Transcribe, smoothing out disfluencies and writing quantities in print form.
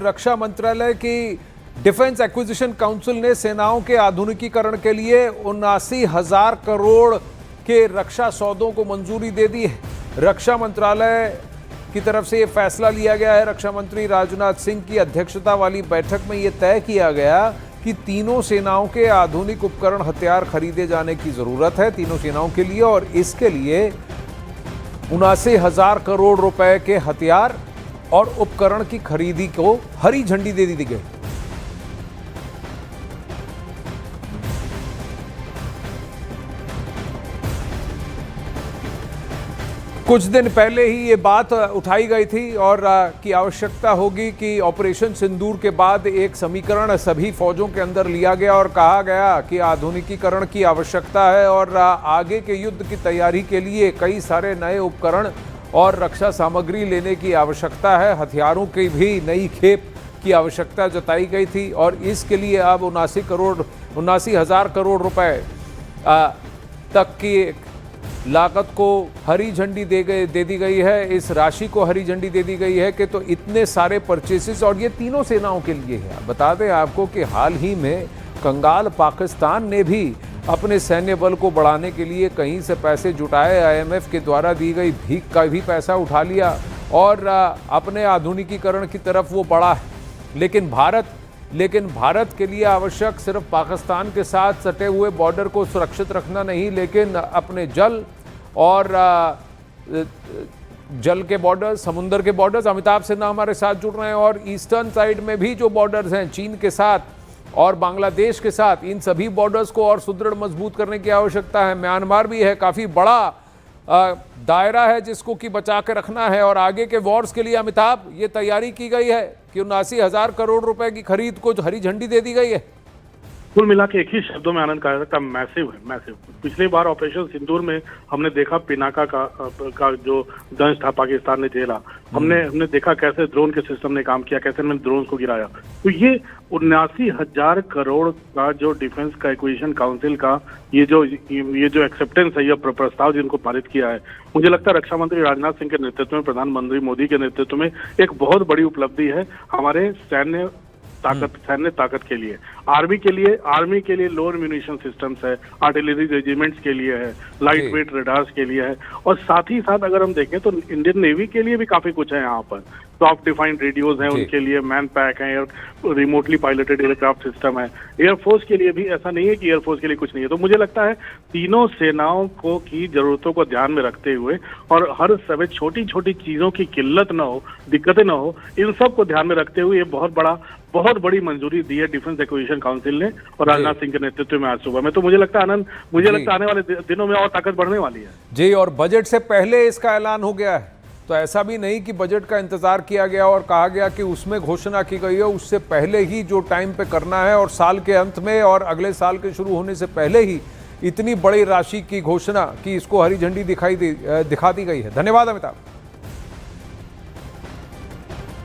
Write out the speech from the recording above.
रक्षा मंत्रालय की defence acquisition council ने सेनाओं के आधुनिकीकरण के लिए 79,000 करोड़ के रक्षा सौदों को मंजूरी दे दी है। रक्षा मंत्रालय की तरफ से यह फैसला लिया गया है। रक्षा मंत्री राजनाथ सिंह की अध्यक्षता वाली बैठक में यह तय किया गया कि तीनों सेनाओं के आधुनिक उपकरण हथियार खरीदे जाने की जरूरत है, तीनों सेनाओं के लिए, और इसके लिए 79,000 करोड़ रुपए के हथियार और उपकरण की खरीदी को हरी झंडी दे दी गई। कुछ दिन पहले ही ये बात उठाई गई थी और की आवश्यकता होगी कि ऑपरेशन सिंदूर के बाद एक समीकरण सभी फौजों के अंदर लिया गया और कहा गया कि आधुनिकीकरण की आवश्यकता है और आगे के युद्ध की तैयारी के लिए कई सारे नए उपकरण और रक्षा सामग्री लेने की आवश्यकता है। हथियारों की भी नई खेप की आवश्यकता जताई गई थी और इसके लिए अब 79,000 करोड़ रुपए तक की लागत को हरी झंडी दे दी गई है। इस राशि को हरी झंडी दे दी गई है कि तो इतने सारे परचेसेस, और ये तीनों सेनाओं के लिए है। बता दें आपको कि हाल ही में कंगाल पाकिस्तान ने भी अपने सैन्य बल को बढ़ाने के लिए कहीं से पैसे जुटाए, आईएमएफ के द्वारा दी गई भीख का भी पैसा उठा लिया और अपने आधुनिकीकरण की तरफ वो बढ़ा है। लेकिन भारत के लिए आवश्यक सिर्फ पाकिस्तान के साथ सटे हुए बॉर्डर को सुरक्षित रखना नहीं, लेकिन अपने जल और जल के बॉर्डर्स, समुद्र के बॉर्डर्स। अमिताभ सिन्हा हमारे साथ जुड़ रहे हैं, और ईस्टर्न साइड में भी जो बॉर्डर्स हैं चीन के साथ और बांग्लादेश के साथ, इन सभी बॉर्डर्स को और सुदृढ़ मजबूत करने की आवश्यकता है। म्यांमार भी है, काफी बड़ा दायरा है जिसको कि बचा के रखना है, और आगे के वॉर्स के लिए अमिताभ ये तैयारी की गई है कि 79,000 करोड़ रुपए की खरीद को हरी झंडी दे दी गई है। कुल मिला के एक ही शब्दों में आनंद कहा सकता, मैसिव है, मैसिव। पिछली बार ऑपरेशन सिंदूर में हमने देखा पिनाका का जो दंश था पाकिस्तान ने झेला। हमने देखा कैसे ड्रोन के सिस्टम ने काम किया, कैसे हमने ड्रोन को गिराया। तो ये 79,000 करोड़ का जो डिफेंस का एक्विजिशन काउंसिल का ये जो एक्सेप्टेंस है, ये प्रस्ताव जिनको पारित किया है, मुझे लगता है रक्षा मंत्री राजनाथ सिंह के नेतृत्व में, प्रधानमंत्री मोदी के नेतृत्व में एक बहुत बड़ी उपलब्धि है हमारे सैन्य ताकत के लिए। आर्मी के लिए लोअर म्यूनिशन सिस्टम्स है, आर्टिलरी रेजिमेंट्स के लिए है, लाइट वेट रडार्स के लिए है, और साथ ही साथ अगर हम देखें तो इंडियन नेवी के लिए भी काफी कुछ है यहाँ पर। सॉफ्ट डिफाइंड रेडियोज हैं उनके लिए, मैन पैक है, रिमोटली पायलटेड एयरक्राफ्ट सिस्टम है। एयरफोर्स के लिए भी ऐसा नहीं है कि एयरफोर्स के लिए कुछ नहीं है। तो मुझे लगता है तीनों सेनाओं को की जरूरतों को ध्यान में रखते हुए और हर समय छोटी छोटी चीजों की किल्लत न हो, दिक्कतें न हो, इन सब को ध्यान में रखते हुए ये बहुत बड़ी मंजूरी दी है डिफेंस एक्विजिशन काउंसिल ने और राजनाथ सिंह के नेतृत्व में आज सुबह में। तो मुझे लगता है आनंद, आने वाले दिनों में और ताकत बढ़ने वाली है जी। और बजट से पहले इसका ऐलान हो गया है, तो ऐसा भी नहीं कि बजट का इंतजार किया गया और कहा गया कि उसमें घोषणा की गई है। उससे पहले ही जो टाइम पे करना है और साल के अंत में और अगले साल के शुरू होने से पहले ही इतनी बड़ी राशि की घोषणा की इसको हरी झंडी दिखा दी गई है। धन्यवाद अमिताभ।